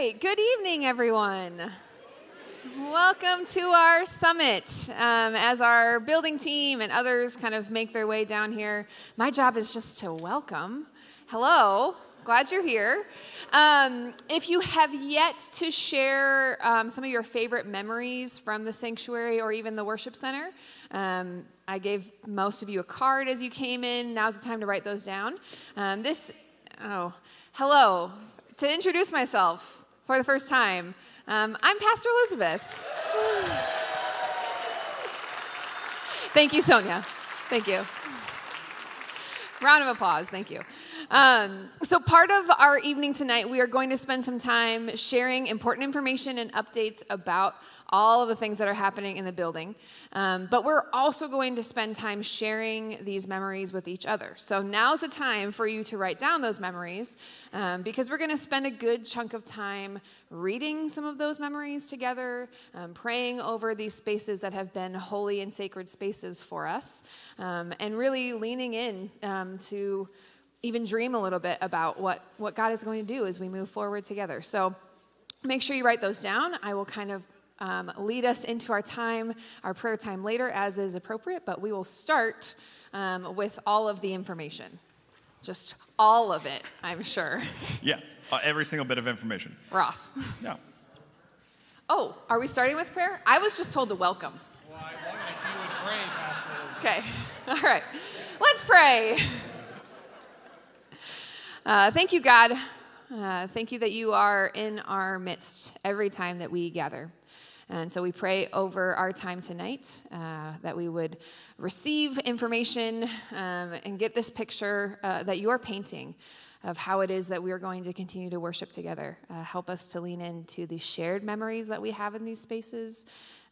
right, good evening, everyone. Welcome to our summit. As our building team and others kind of make their way down here, my job is just to welcome. Hello, glad you're here. If you have yet to share some of your favorite memories from the sanctuary or even the worship center, I gave most of you a card as you came in. Now's the time to write those down. Hello. To introduce myself for the first time, I'm Pastor Elizabeth. Thank you, Sonia. Thank you. Round of applause. Thank you. So part of our evening tonight, we are going to spend some time sharing important information and updates about all of the things that are happening in the building. But we're also going to spend time sharing these memories with each other. So now's the time for you to write down those memories because we're going to spend a good chunk of time reading some of those memories together, praying over these spaces that have been holy and sacred spaces for us, and really leaning in to even dream a little bit about what God is going to do as we move forward together. So make sure you write those down. I will kind of lead us into our prayer time later as is appropriate, but we will start with all of the information. Just all of it, I'm sure. Yeah, every single bit of information. Ross. Yeah. Oh, are we starting with prayer? I was just told to welcome. Well, I wondered if you would pray, Pastor. Okay, all right. Let's pray. Thank you, God. Thank you that you are in our midst every time that we gather. And so we pray over our time tonight that we would receive information and get this picture that you're painting of how it is that we are going to continue to worship together. Help us to lean into the shared memories that we have in these spaces,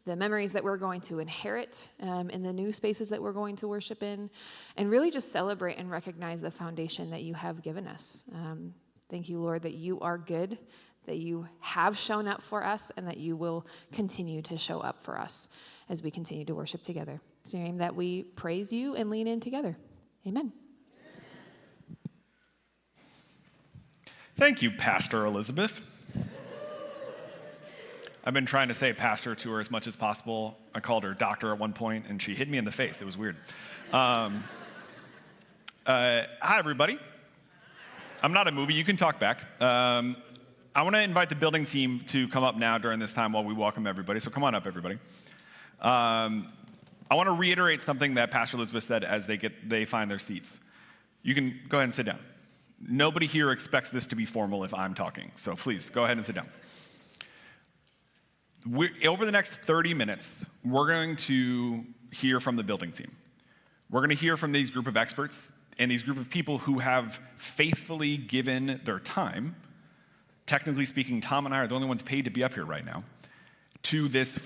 the memories that we're going to inherit in the new spaces that we're going to worship in, and really just celebrate and recognize the foundation that you have given us. Thank you, Lord, that you are good, that you have shown up for us, and that you will continue to show up for us as we continue to worship together. It's in your name that we praise you and lean in together. Amen. Thank you, Pastor Elizabeth. I've been trying to say pastor to her as much as possible. I called her doctor at one point, and she hit me in the face. It was weird. Hi, everybody. I'm not a movie. You can talk back. I want to invite the building team to come up now during this time while we welcome everybody. So come on up, everybody. I want to reiterate something that Pastor Elizabeth said as they find their seats. You can go ahead and sit down. Nobody here expects this to be formal if I'm talking. So please, go ahead and sit down. Over the next 30 minutes, we're going to hear from the building team. We're going to hear from these group of experts and these group of people who have faithfully given their time. Technically speaking, Tom and I are the only ones paid to be up here right now, to this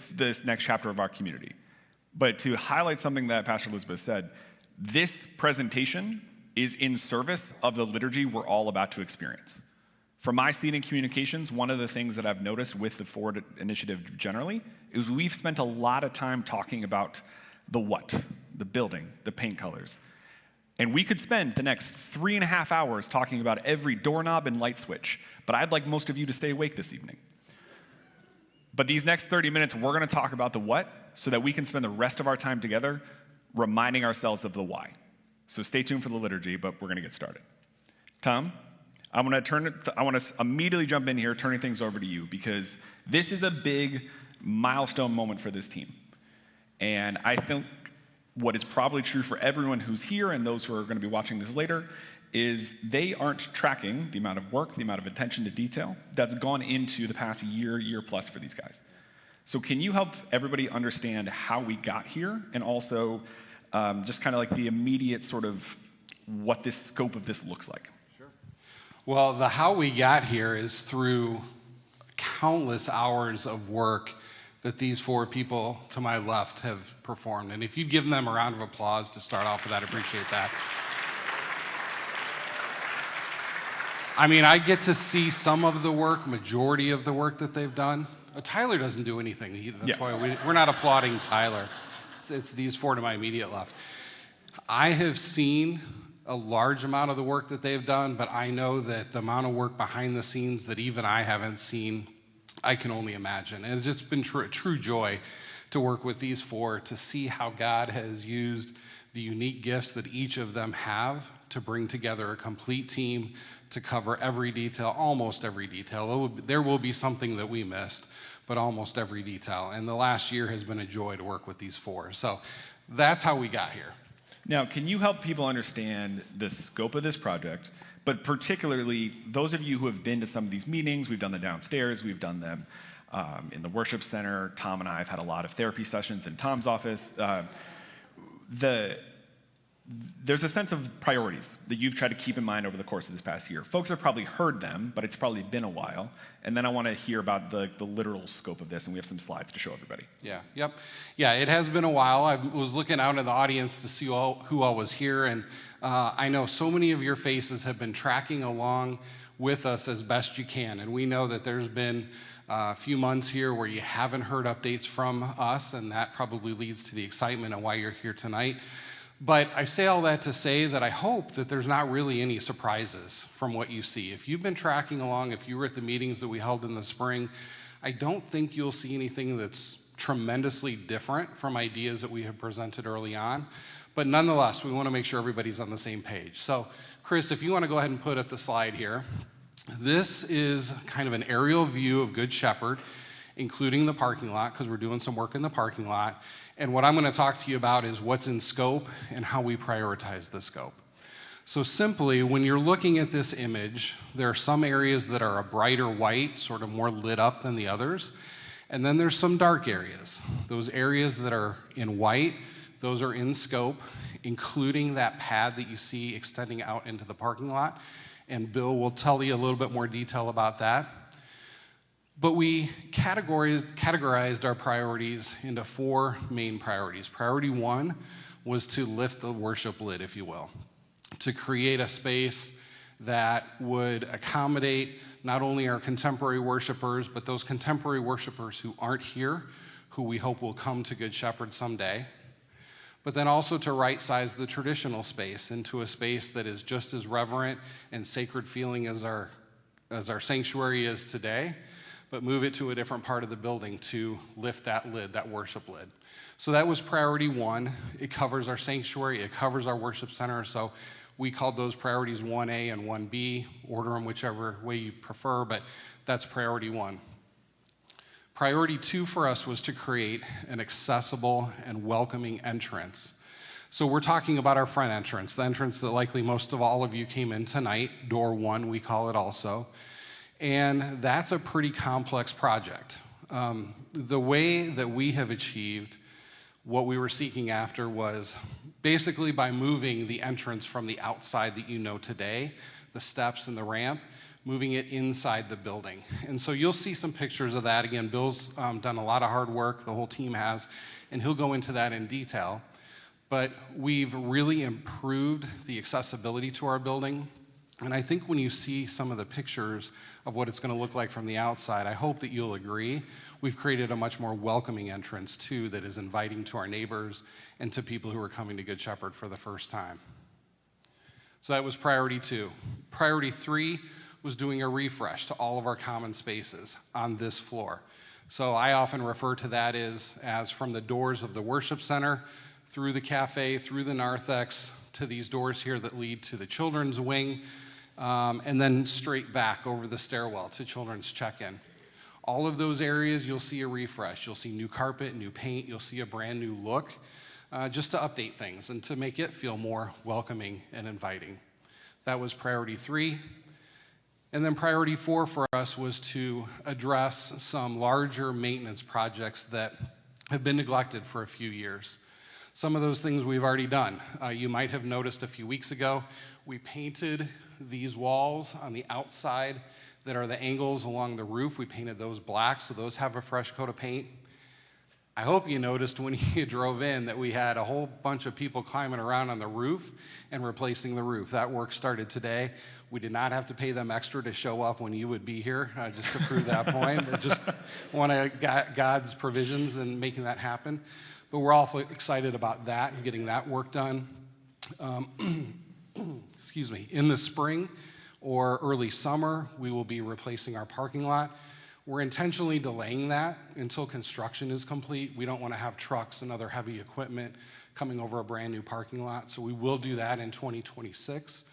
next chapter of our community. But to highlight something that Pastor Elizabeth said, this presentation is in service of the liturgy we're all about to experience. From my seat in communications, one of the things that I've noticed with the Forward Initiative generally is we've spent a lot of time talking about the what, the building, the paint colors. And we could spend the next 3.5 hours talking about every doorknob and light switch, but I'd like most of you to stay awake this evening. But these next 30 minutes, we're going to talk about the what so that we can spend the rest of our time together reminding ourselves of the why. So stay tuned for the liturgy, but we're going to get started. Tom? I want to immediately jump in here, turning things over to you, because this is a big milestone moment for this team. And I think what is probably true for everyone who's here and those who are going to be watching this later is they aren't tracking the amount of work, the amount of attention to detail that's gone into the past year plus for these guys. So can you help everybody understand how we got here and also just kind of like the immediate sort of what this scope of this looks like? Well, the how we got here is through countless hours of work that these four people to my left have performed. And if you'd give them a round of applause to start off with that, I'd appreciate that. I mean, I get to see some of the work, majority of the work that they've done. Tyler doesn't do anything. That's why we're not applauding Tyler. It's these four to my immediate left. I have seen a large amount of the work that they've done, but I know that the amount of work behind the scenes that even I haven't seen, I can only imagine. And it's just been a true joy to work with these four, to see how God has used the unique gifts that each of them have to bring together a complete team to cover every detail, almost every detail. There will be something that we missed, but almost every detail. And the last year has been a joy to work with these four. So that's how we got here. Now, can you help people understand the scope of this project, but particularly those of you who have been to some of these meetings? We've done them downstairs, we've done them in the worship center. Tom and I have had a lot of therapy sessions in Tom's office. There's a sense of priorities that you've tried to keep in mind over the course of this past year. Folks have probably heard them, but it's probably been a while. And then I want to hear about the literal scope of this, and we have some slides to show everybody. Yeah, it has been a while. I was looking out in the audience to see who all was here, and I know so many of your faces have been tracking along with us as best you can. And we know that there's been a few months here where you haven't heard updates from us, and that probably leads to the excitement and why you're here tonight. But I say all that to say that I hope that there's not really any surprises from what you see. If you've been tracking along, if you were at the meetings that we held in the spring, I don't think you'll see anything that's tremendously different from ideas that we have presented early on. But nonetheless, we want to make sure everybody's on the same page. So, Chris, if you want to go ahead and put up the slide here. This is kind of an aerial view of Good Shepherd, including the parking lot, because we're doing some work in the parking lot. And what I'm going to talk to you about is what's in scope and how we prioritize the scope. So simply, when you're looking at this image, there are some areas that are a brighter white, sort of more lit up than the others. And then there's some dark areas. Those areas that are in white, those are in scope, including that pad that you see extending out into the parking lot. And Bill will tell you a little bit more detail about that. But we categorized our priorities into four main priorities. Priority one was to lift the worship lid, if you will, to create a space that would accommodate not only our contemporary worshipers, but those contemporary worshipers who aren't here, who we hope will come to Good Shepherd someday. But then also to right-size the traditional space into a space that is just as reverent and sacred feeling as our sanctuary is today, but move it to a different part of the building to lift that lid, that worship lid. So that was priority one. It covers our sanctuary, it covers our worship center, so we called those priorities 1A and 1B, order them whichever way you prefer, but that's priority one. Priority two for us was to create an accessible and welcoming entrance. So we're talking about our front entrance, the entrance that likely most of all of you came in tonight, door one, we call it also. And that's a pretty complex project. The way that we have achieved what we were seeking after was basically by moving the entrance from the outside that you know today, the steps and the ramp, moving it inside the building. And so you'll see some pictures of that. Again, Bill's done a lot of hard work, the whole team has, and he'll go into that in detail. But we've really improved the accessibility to our building. And I think when you see some of the pictures of what it's going to look like from the outside, I hope that you'll agree. We've created a much more welcoming entrance, too, that is inviting to our neighbors and to people who are coming to Good Shepherd for the first time. So that was priority two. Priority three was doing a refresh to all of our common spaces on this floor. So I often refer to that as from the doors of the worship center, through the cafe, through the narthex, to these doors here that lead to the children's wing, and then straight back over the stairwell to children's check-in. All of those areas, you'll see a refresh. You'll see new carpet, new paint. You'll see a brand new look, just to update things and to make it feel more welcoming and inviting. That was priority three. And then priority four for us was to address some larger maintenance projects that have been neglected for a few years. Some of those things we've already done. You might have noticed a few weeks ago, we painted these walls on the outside that are the angles along the roof. We painted those black, so those have a fresh coat of paint. I hope you noticed when you drove in that we had a whole bunch of people climbing around on the roof and replacing the roof. That work started today. We did not have to pay them extra to show up when you would be here, just to prove that point. I just want God's provisions in making that happen. But we're all excited about that and getting that work done. excuse me, in the spring or early summer, we will be replacing our parking lot. We're intentionally delaying that until construction is complete. We don't want to have trucks and other heavy equipment coming over a brand new parking lot, so we will do that in 2026.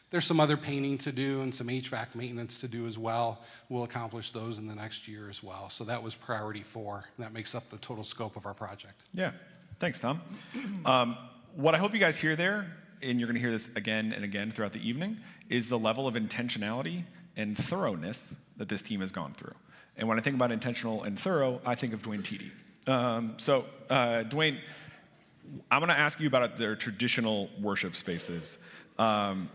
There's some other painting to do and some HVAC maintenance to do as well. We'll accomplish those in the next year as well. So that was priority 4, and that makes up the total scope of our project. Yeah, thanks, Tom. What I hope you guys hear there, and you're going to hear this again and again throughout the evening, is the level of intentionality and thoroughness that this team has gone through. And when I think about intentional and thorough, I think of Dwayne Teedy. Dwayne, I'm going to ask you about their traditional worship spaces. Tom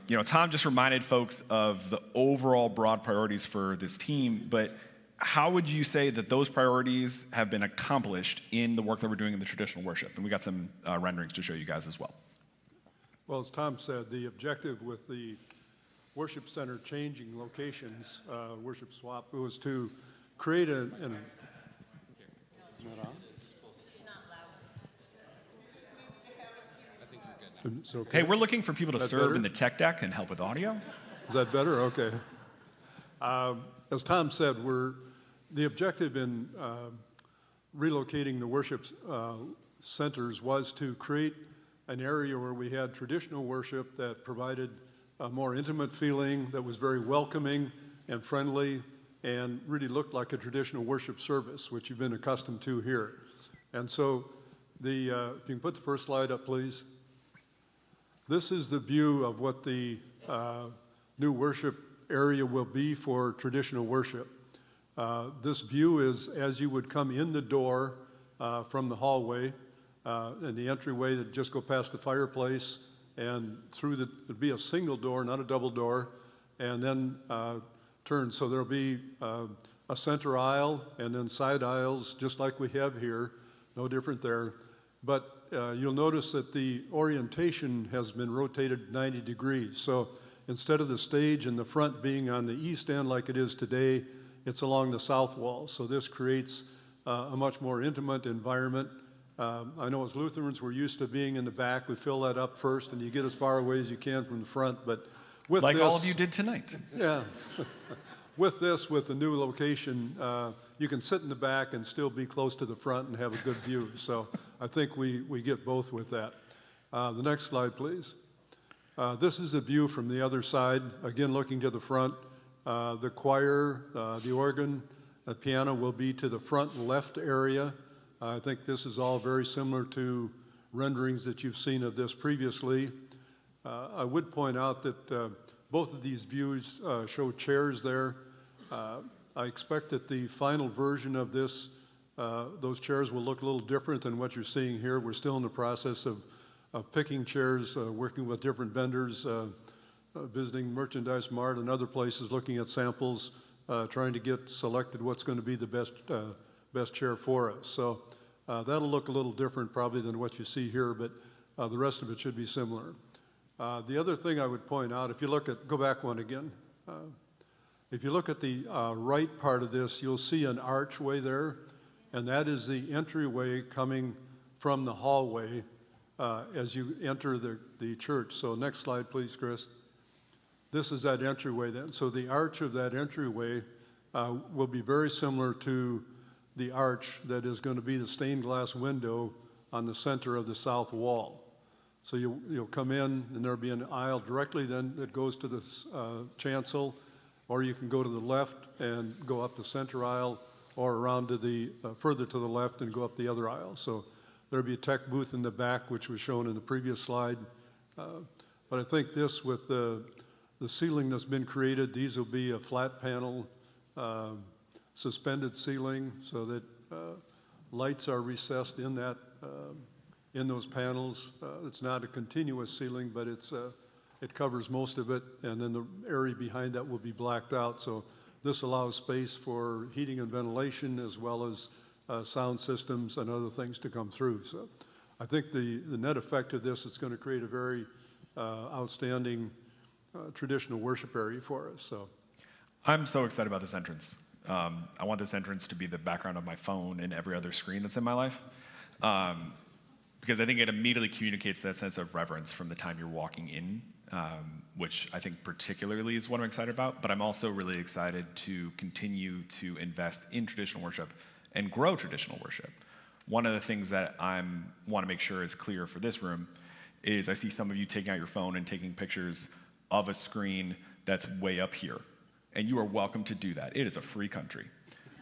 just reminded folks of the overall broad priorities for this team, but how would you say that those priorities have been accomplished in the work that we're doing in the traditional worship? And we got some renderings to show you guys as well. Well, as Tom said, the objective with the worship center changing locations, worship swap, was to create is that on? It's okay. Hey, we're looking for people to That serve better? in the tech deck and help with audio. Is that better? Okay. As Tom said, the objective in relocating the worship centers was to create an area where we had traditional worship that provided a more intimate feeling, that was very welcoming and friendly, and really looked like a traditional worship service, which you've been accustomed to here. And so, if you can put the first slide up, please. This is the view of what the new worship area will be for traditional worship. This view is as you would come in the door from the hallway, and the entryway that just go past the fireplace, and it'd be a single door, not a double door, and then turn. So there'll be a center aisle and then side aisles, just like we have here, no different there. But you'll notice that the orientation has been rotated 90 degrees. So instead of the stage in the front being on the east end like it is today, it's along the south wall. So this creates a much more intimate environment. I know as Lutherans, we're used to being in the back. We fill that up first, and you get as far away as you can from the front. But with Like this, all of you did tonight. yeah. With the new location, you can sit in the back and still be close to the front and have a good view. So I think we get both with that. The next slide, please. This is a view from the other side, again looking to the front. The choir, the organ, the piano will be to the front left area. I think this is all very similar to renderings that you've seen of this previously. I would point out that both of these views show chairs there. I expect that the final version of this, those chairs will look a little different than what you're seeing here. We're still in the process of picking chairs, working with different vendors, visiting Merchandise Mart and other places, looking at samples, trying to get selected what's going to be the best chair for us. So that'll look a little different probably than what you see here, but the rest of it should be similar. The other thing I would point out, if you look at, go back one again. If you look at the right part of this, you'll see an archway there, and that is the entryway coming from the hallway as you enter the church. So next slide, please, Chris. This is that entryway then. So the arch of that entryway will be very similar to the arch that is going to be the stained glass window on the center of the south wall. So you'll come in, and there'll be an aisle directly then that goes to the chancel, or you can go to the left and go up the center aisle, or around to the further to the left and go up the other aisle. So there'll be a tech booth in the back, which was shown in the previous slide. But I think this, with the ceiling that's been created, these will be a flat panel suspended ceiling, so that lights are recessed in that in those panels. It's not a continuous ceiling, but it covers most of it, and then the area behind that will be blacked out. So this allows space for heating and ventilation, as well as sound systems and other things to come through. So I think the net effect of this is going to create a very outstanding traditional worship area for us. So I'm so excited about this entrance. I want this entrance to be the background of my phone and every other screen that's in my life. because I think it immediately communicates that sense of reverence from the time you're walking in, which I think particularly is what I'm excited about. But I'm also really excited to continue to invest in traditional worship and grow traditional worship. One of the things that I want to make sure is clear for this room is I see some of you taking out your phone and taking pictures of a screen that's way up here. And you are welcome to do that. It is a free country.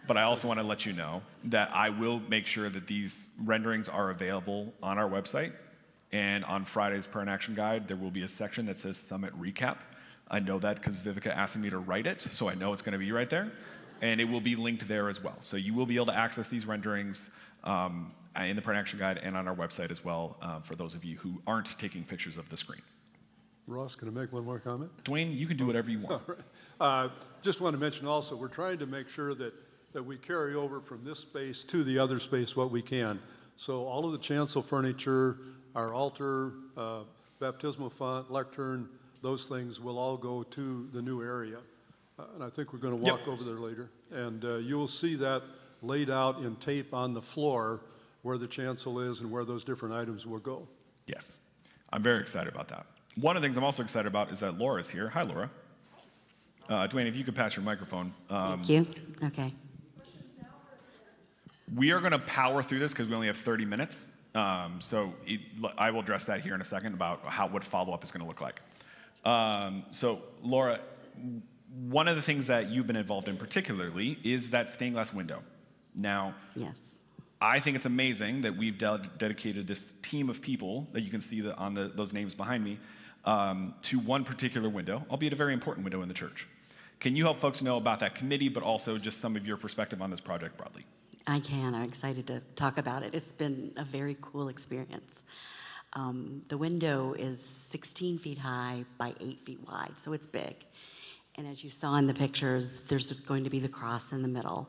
But I also want to let you know that I will make sure that these renderings are available on our website. And on Friday's Prayer and Action Guide, there will be a section that says Summit Recap. I know that because Vivica asked me to write it, so I know it's going to be right there. And it will be linked there as well. So you will be able to access these renderings in the Prayer and Action Guide and on our website as well for those of you who aren't taking pictures of the screen. Ross, can I make one more comment? Dwayne, you can do whatever you want. Just want to mention also, we're trying to make sure that we carry over from this space to the other space what we can. So all of the chancel furniture, our altar, baptismal font, lectern, those things will all go to the new area. And I think we're going to walk over there later. And you'll see that laid out in tape on the floor where the chancel is and where those different items will go. Yes, I'm very excited about that. One of the things I'm also excited about is that Laura's here. Hi, Laura. Dwayne, if you could pass your microphone. Thank you. Okay. We are going to power through this because we only have 30 minutes. I will address that here in a second about what follow-up is going to look like. So, Laura, one of the things that you've been involved in particularly is that stained glass window. Now, Yes. I think it's amazing that we've dedicated this team of people that you can see those names behind me to one particular window, albeit a very important window in the church. Can you help folks know about that committee, but also just some of your perspective on this project broadly? I can. I'm excited to talk about it. It's been a very cool experience. The window is 16 feet high by 8 feet wide, so it's big. And as you saw in the pictures, there's going to be the cross in the middle.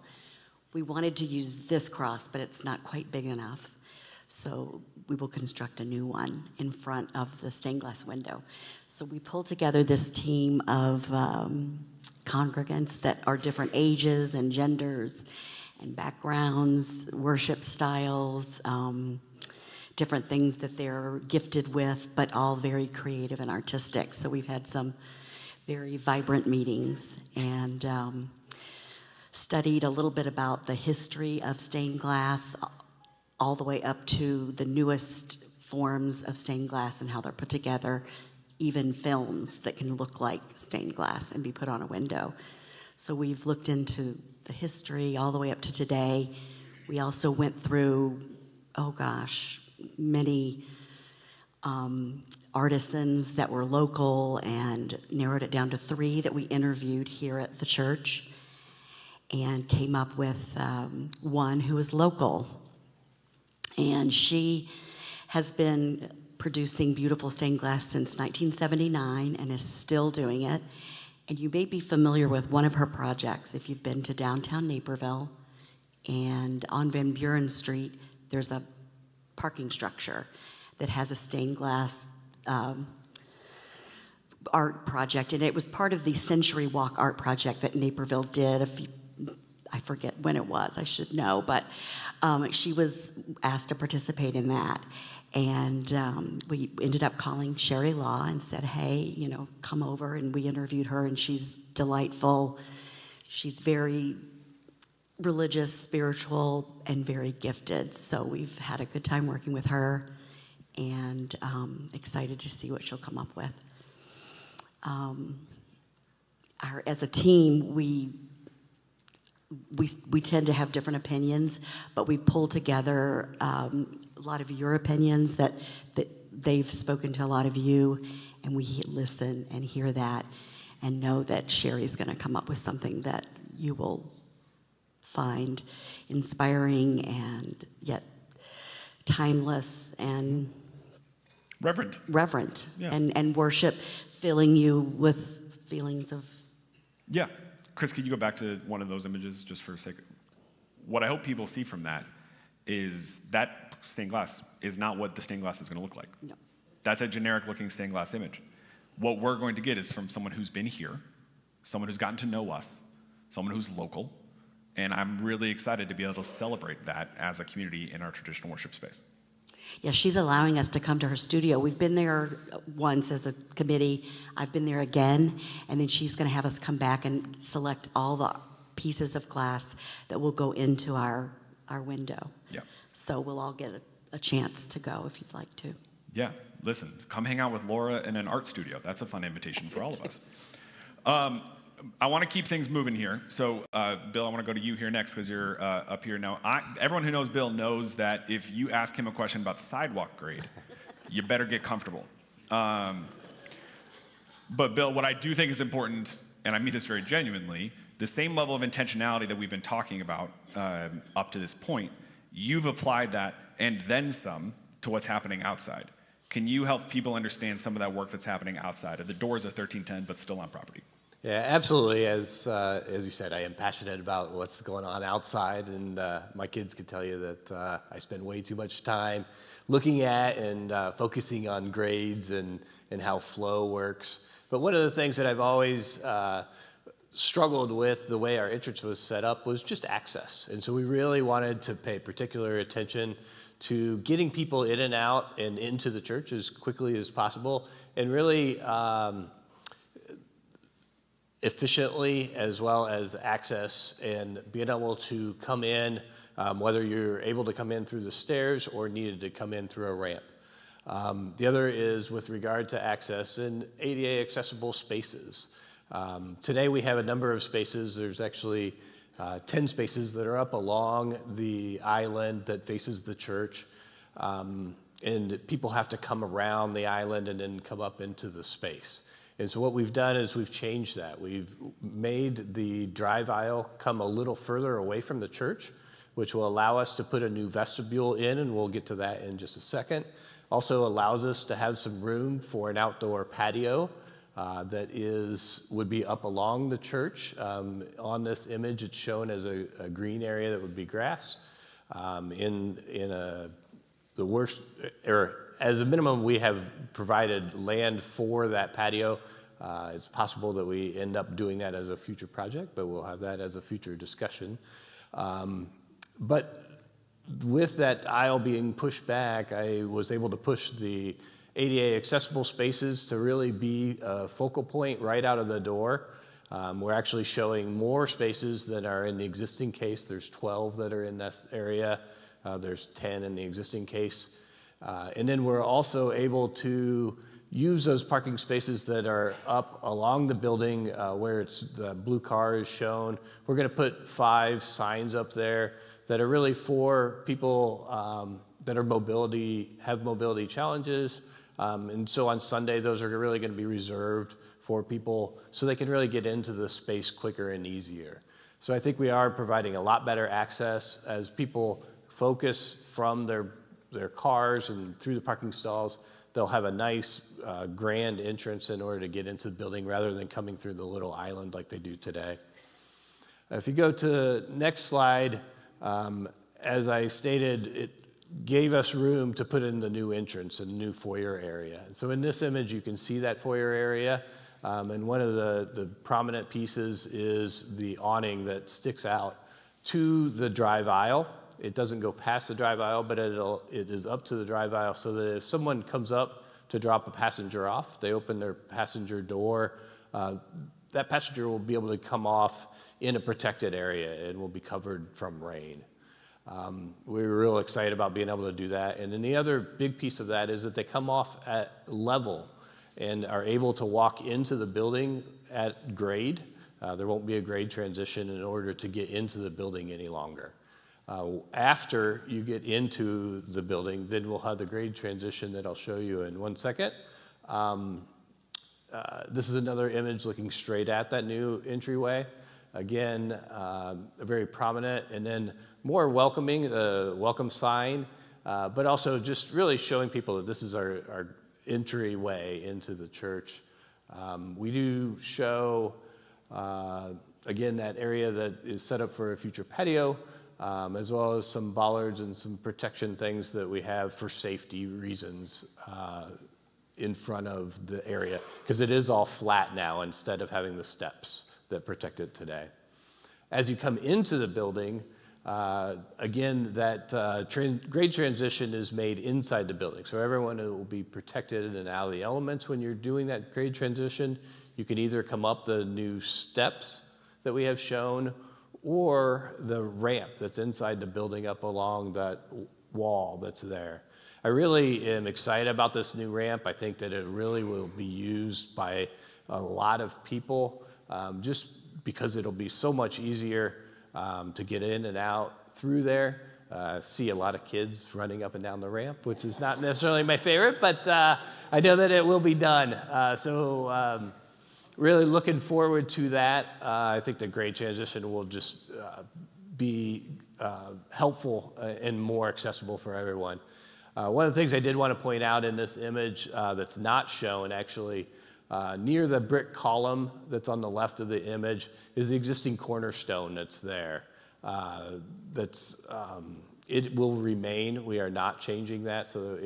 We wanted to use this cross, but it's not quite big enough. So we will construct a new one in front of the stained glass window. So we pulled together this team of congregants that are different ages and genders and backgrounds, worship styles, different things that they're gifted with, but all very creative and artistic. So we've had some very vibrant meetings and studied a little bit about the history of stained glass all the way up to the newest forms of stained glass and how they're put together, even films that can look like stained glass and be put on a window. So we've looked into the history all the way up to today. We also went through, many artisans that were local and narrowed it down to 3 that we interviewed here at the church and came up with one who is local. And she has been producing beautiful stained glass since 1979 and is still doing it. And you may be familiar with one of her projects if you've been to downtown Naperville. And on Van Buren Street, there's a parking structure that has a stained glass art project. And it was part of the Century Walk art project that Naperville did I forget when it was, I should know, but she was asked to participate in that. And we ended up calling Sherry Law and said, hey, come over. And we interviewed her, and she's delightful. She's very religious, spiritual, and very gifted. So we've had a good time working with her and excited to see what she'll come up with. As a team, we tend to have different opinions, but we pulled together a lot of your opinions that they've spoken to a lot of you, and we listen and hear that and know that Sherry's going to come up with something that you will find inspiring and yet timeless and reverent Yeah. and worship, filling you with feelings of. Yeah. Chris, could you go back to one of those images just for a second? What I hope people see from that is that stained glass is not what the stained glass is going to look like. No. That's a generic looking stained glass image. What we're going to get is from someone who's been here, someone who's gotten to know us, someone who's local, and I'm really excited to be able to celebrate that as a community in our traditional worship space. Yeah, she's allowing us to come to her studio. We've been there once as a committee. I've been there again, and then she's going to have us come back and select all the pieces of glass that will go into our window. Yeah. So we'll all get a chance to go if you'd like to. Yeah, listen, come hang out with Laura in an art studio. That's a fun invitation for all of us. I want to keep things moving here. So, Bill, I want to go to you here next because you're up here now. Everyone who knows Bill knows that if you ask him a question about sidewalk grade, you better get comfortable. But, Bill, what I do think is important, and I mean this very genuinely, the same level of intentionality that we've been talking about up to this point, you've applied that and then some to what's happening outside. Can you help people understand some of that work that's happening outside? The doors are 1310, but still on property. Yeah, absolutely. As you said, I am passionate about what's going on outside, and my kids could tell you that I spend way too much time looking at and focusing on grades and how flow works. But one of the things that I've always struggled with the way our entrance was set up was just access. And so we really wanted to pay particular attention to getting people in and out and into the church as quickly as possible, and really efficiently, as well as access and being able to come in, whether you're able to come in through the stairs or needed to come in through a ramp. The other is with regard to access and ADA accessible spaces. Today we have a number of spaces. There's actually 10 spaces that are up along the island that faces the church. And people have to come around the island and then come up into the space. And so what we've done is we've changed that. We've made the drive aisle come a little further away from the church, which will allow us to put a new vestibule in, and we'll get to that in just a second. Also allows us to have some room for an outdoor patio that would be up along the church. On this image, it's shown as a green area that would be grass. As a minimum, we have provided land for that patio. It's possible that we end up doing that as a future project, but we'll have that as a future discussion. But with that aisle being pushed back, I was able to push the ADA accessible spaces to really be a focal point right out of the door. We're actually showing more spaces than are in the existing case. There's 12 that are in this area. There's 10 in the existing case. And then we're also able to use those parking spaces that are up along the building where the blue car is shown. We're going to put 5 signs up there that are really for people that have mobility challenges. And so on Sunday, those are really going to be reserved for people so they can really get into the space quicker and easier. So I think we are providing a lot better access as people focus from their cars and through the parking stalls. They'll have a nice grand entrance in order to get into the building rather than coming through the little island like they do today. If you go to the next slide, as I stated, it gave us room to put in the new entrance and new foyer area. And so in this image, you can see that foyer area. And one of the prominent pieces is the awning that sticks out to the drive aisle. It doesn't go past the drive aisle, but it is up to the drive aisle so that if someone comes up to drop a passenger off, they open their passenger door, that passenger will be able to come off in a protected area and will be covered from rain. We were real excited about being able to do that. And then the other big piece of that is that they come off at level and are able to walk into the building at grade. There won't be a grade transition in order to get into the building any longer. After you get into the building, then we'll have the grade transition that I'll show you in one second. This is another image looking straight at that new entryway. Again, very prominent, and then more welcoming, the welcome sign, but also just really showing people that this is our entryway into the church. We do show, again, that area that is set up for a future patio, as well as some bollards and some protection things that we have for safety reasons in front of the area, because it is all flat now instead of having the steps that protect it today. As you come into the building, Again, that grade transition is made inside the building, so everyone will be protected and out of the elements when you're doing that grade transition. You can either come up the new steps that we have shown, or the ramp that's inside the building up along that wall that's there. I really am excited about this new ramp. I think that it really will be used by a lot of people, just because it'll be so much easier to get in and out through there. See a lot of kids running up and down the ramp, which is not necessarily my favorite, but I know that it will be done. So really looking forward to that. I think the grade transition will just be helpful and more accessible for everyone. One of the things I did want to point out in this image that's not shown actually, near the brick column that's on the left of the image is the existing cornerstone that's there. It will remain. We are not changing that, so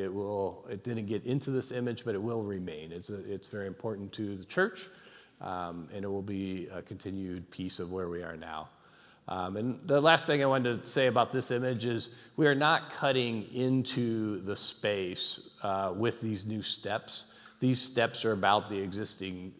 it didn't get into this image, but it will remain. It's very important to the church, and it will be a continued piece of where we are now. And the last thing I wanted to say about this image is we are not cutting into the space with these new steps. These steps are about the existing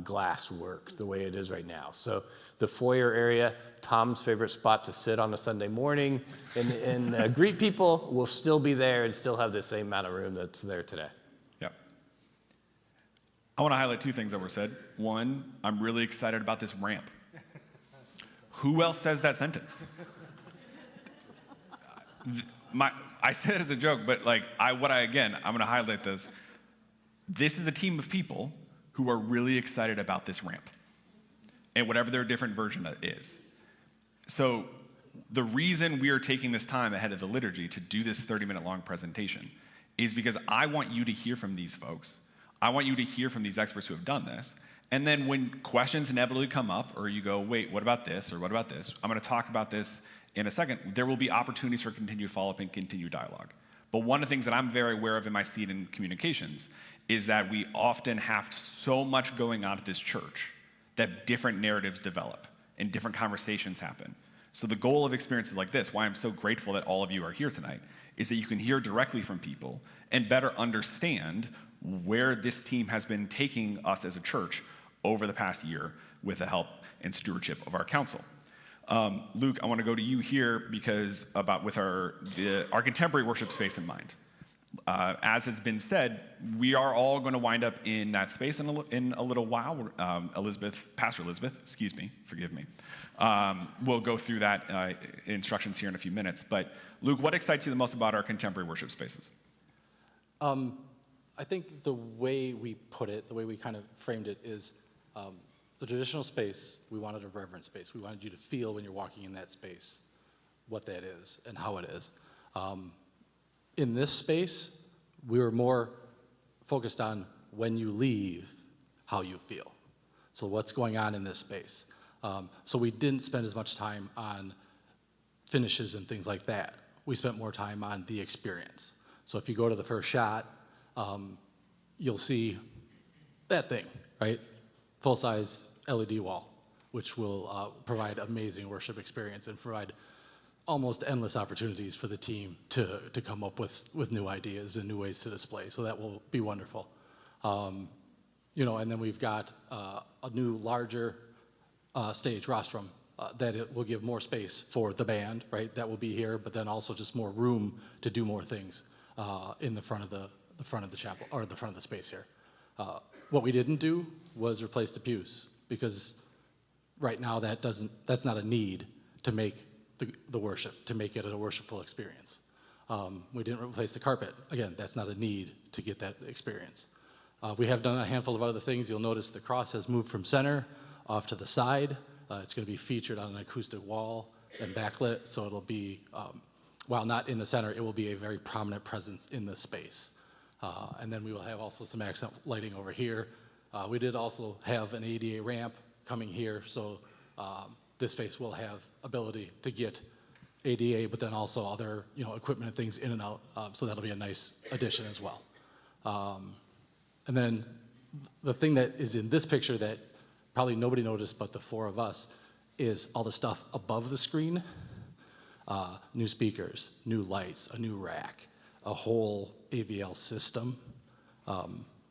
glass work, the way it is right now. So the foyer area, Tom's favorite spot to sit on a Sunday morning and greet people, will still be there and still have the same amount of room that's there today. Yeah. I want to highlight two things that were said. One, I'm really excited about this ramp. Who else says that sentence? I said it as a joke, but I'm going to highlight this. This is a team of people who are really excited about this ramp and whatever their different version is. So the reason we are taking this time ahead of the liturgy to do this 30-minute long presentation is because I want you to hear from these folks. I want you to hear from these experts who have done this. And then when questions inevitably come up, or you go, wait, what about this, or what about this? I'm going to talk about this in a second. There will be opportunities for continued follow-up and continued dialogue. But one of the things that I'm very aware of in my seat in communications is that we often have so much going on at this church that different narratives develop and different conversations happen. So the goal of experiences like this, why I'm so grateful that all of you are here tonight, is that you can hear directly from people and better understand where this team has been taking us as a church over the past year with the help and stewardship of our council. Luke, I want to go to you here because with our contemporary worship space in mind. As has been said, we are all going to wind up in that space in a little while. Pastor Elizabeth, forgive me, we'll go through that instructions here in a few minutes. But Luke, what excites you the most about our contemporary worship spaces? I think the way we put it, the way we kind of framed it is the traditional space, we wanted a reverent space. We wanted you to feel when you're walking in that space what that is and how it is. In this space, we were more focused on when you leave, how you feel. So what's going on in this space? So we didn't spend as much time on finishes and things like that. We spent more time on the experience. So if you go to the first shot, you'll see that thing, right? Full-size LED wall, which will provide amazing worship experience and provide almost endless opportunities for the team to come up with new ideas and new ways to display. So that will be wonderful. And then we've got a new, larger stage rostrum that it will give more space for the band, right? That will be here, but then also just more room to do more things in the front of the chapel, or the front of the space here. What we didn't do was replace the pews, because right now that's not a need to make the worship, to make it a worshipful experience. We didn't replace the carpet. Again, that's not a need to get that experience. We have done a handful of other things. You'll notice the cross has moved from center off to the side. It's going to be featured on an acoustic wall and backlit, so it'll be, while not in the center, it will be a very prominent presence in the space. And then we will have also some accent lighting over here. We did also have an ADA ramp coming here, so this space will have ability to get ADA, but then also other equipment and things in and out, so that'll be a nice addition as well. And then the thing that is in this picture that probably nobody noticed but the four of us is all the stuff above the screen. new speakers, new lights, a new rack, a whole AVL system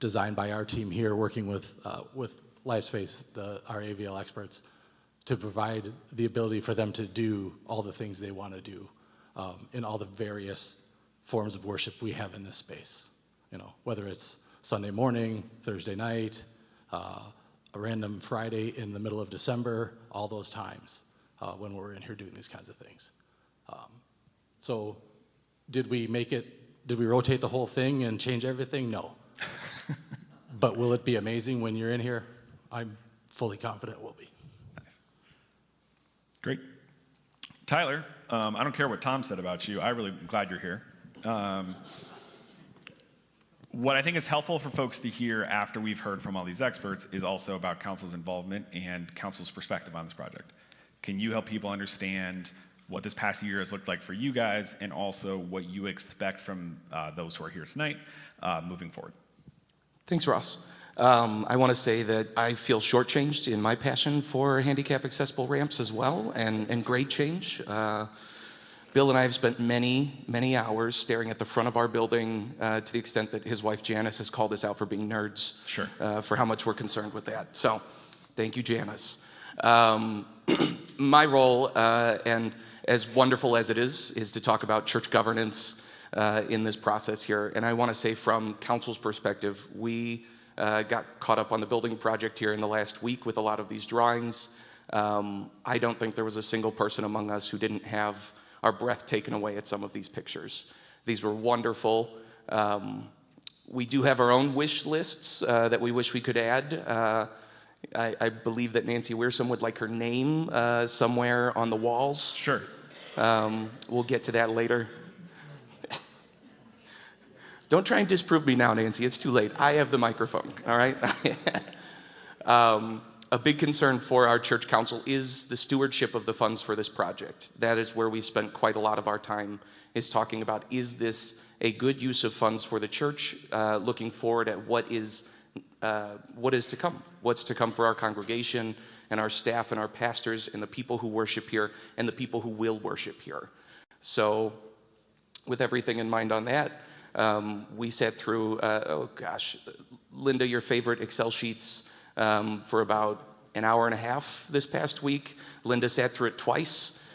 designed by our team here, working with Livespace, our AVL experts, to provide the ability for them to do all the things they want to do in all the various forms of worship we have in this space. You know, whether it's Sunday morning, Thursday night, a random Friday in the middle of December, all those times when we're in here doing these kinds of things. So did we rotate the whole thing and change everything? No. But will it be amazing when you're in here? I'm fully confident it will be. Nice. Great. Tyler, I don't care what Tom said about you. I'm really glad you're here. What I think is helpful for folks to hear after we've heard from all these experts is also about council's involvement and council's perspective on this project. Can you help people understand what this past year has looked like for you guys, and also what you expect from those who are here tonight moving forward? Thanks, Ross. I want to say that I feel shortchanged in my passion for handicap accessible ramps as well, and great change. Bill and I have spent many, many hours staring at the front of our building to the extent that his wife Janice has called us out for being nerds. Sure. For how much we're concerned with that. So, thank you, Janice. My role, and as wonderful as it is to talk about church governance in this process here. And I want to say from council's perspective, we got caught up on the building project here in the last week with a lot of these drawings. I don't think there was a single person among us who didn't have our breath taken away at some of these pictures. These were wonderful. We do have our own wish lists that we wish we could add. I believe that Nancy Weirsom would like her name somewhere on the walls. Sure. We'll get to that later. Don't try and disprove me now, Nancy. It's too late. I have the microphone, all right? A big concern for our church council is the stewardship of the funds for this project. That is where we've spent quite a lot of our time, is talking about, is this a good use of funds for the church, looking forward at what is to come, what's to come for our congregation and our staff and our pastors and the people who worship here and the people who will worship here. So with everything in mind on that, we sat through, Linda, your favorite Excel sheets for about an hour and a half this past week. Linda sat through it twice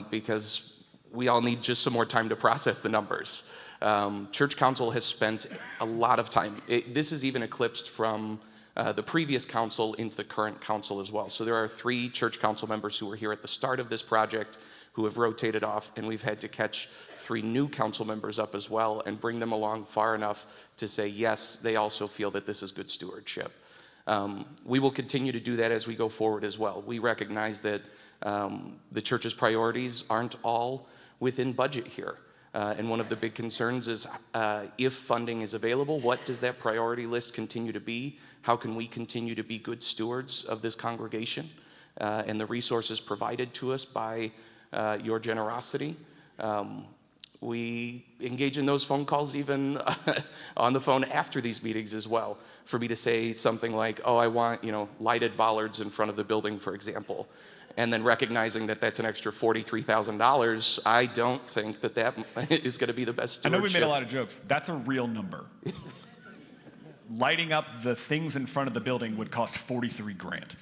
because we all need just some more time to process the numbers. Church council has spent a lot of time. This is even eclipsed from the previous council into the current council as well. So there are 3 church council members who were here at the start of this project who have rotated off, and we've had to catch 3 new council members up as well and bring them along far enough to say, yes, they also feel that this is good stewardship. We will continue to do that as we go forward as well. We recognize that the church's priorities aren't all within budget here. And one of the big concerns is if funding is available, what does that priority list continue to be? How can we continue to be good stewards of this congregation and the resources provided to us by your generosity? We engage in those phone calls even on the phone after these meetings as well. For me to say something like, oh, I want, lighted bollards in front of the building, for example. And then recognizing that that's an extra $43,000, I don't think that is going to be the best stewardship. I know we made a lot of jokes. That's a real number. Lighting up the things in front of the building would cost $43,000.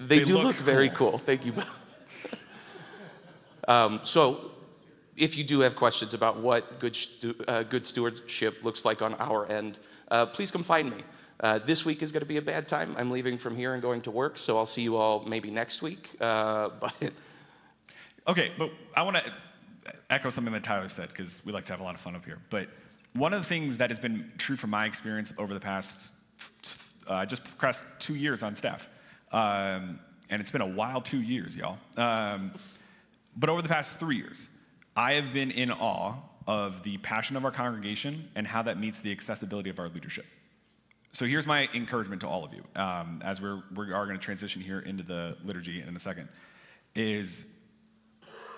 They do look very cool. Thank you. So if you do have questions about what good stewardship looks like on our end, please come find me. This week is going to be a bad time. I'm leaving from here and going to work, so I'll see you all maybe next week. Okay, but I want to echo something that Tyler said, because we like to have a lot of fun up here. But one of the things that has been true from my experience over the past, just crossed 2 years on staff, and it's been a wild 2 years, y'all. But over the past 3 years, I have been in awe of the passion of our congregation and how that meets the accessibility of our leadership. So here's my encouragement to all of you, as we are going to transition here into the liturgy in a second, is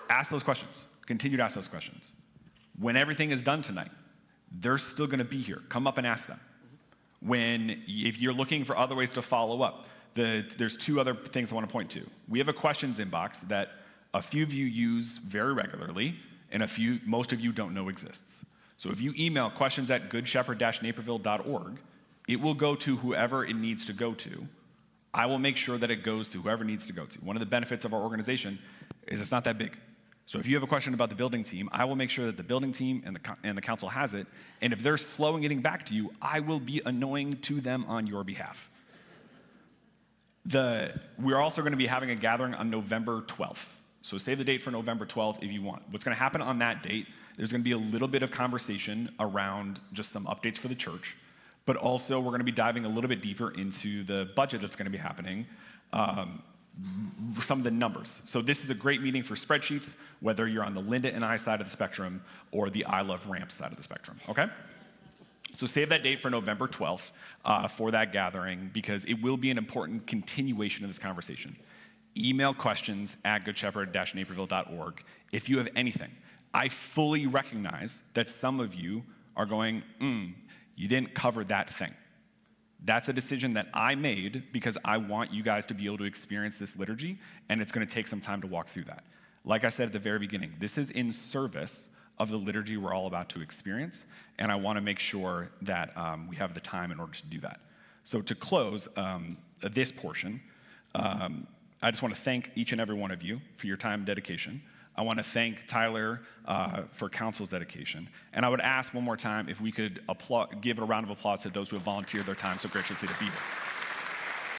ask those questions. Continue to ask those questions. When everything is done tonight, they're still going to be here. Come up and ask them. If you're looking for other ways to follow up, there's 2 other things I want to point to. We have a questions inbox that A few of you use very regularly, and most of you don't know exists. So if you email questions@goodshepherd-naperville.org, it will go to whoever it needs to go to. I will make sure that it goes to whoever it needs to go to. One of the benefits of our organization is it's not that big. So if you have a question about the building team, I will make sure that the building team and the council has it, and if they're slow in getting back to you, I will be annoying to them on your behalf. We're also going to be having a gathering on November 12th. So save the date for November 12th if you want. What's going to happen on that date, there's going to be a little bit of conversation around just some updates for the church, but also we're going to be diving a little bit deeper into the budget that's going to be happening, some of the numbers. So this is a great meeting for spreadsheets, whether you're on the Linda and I side of the spectrum or the I Love Ramp side of the spectrum, okay? So save that date for November 12th for that gathering, because it will be an important continuation of this conversation. Email questions at goodshepherd-naperville.org if you have anything. I fully recognize that some of you are going, you didn't cover that thing. That's a decision that I made because I want you guys to be able to experience this liturgy, and it's going to take some time to walk through that. Like I said at the very beginning, this is in service of the liturgy we're all about to experience, and I want to make sure that we have the time in order to do that. So to close this portion, I just want to thank each and every one of you for your time and dedication. I want to thank Tyler for council's dedication. And I would ask one more time if we could give a round of applause to those who have volunteered their time so graciously to be here.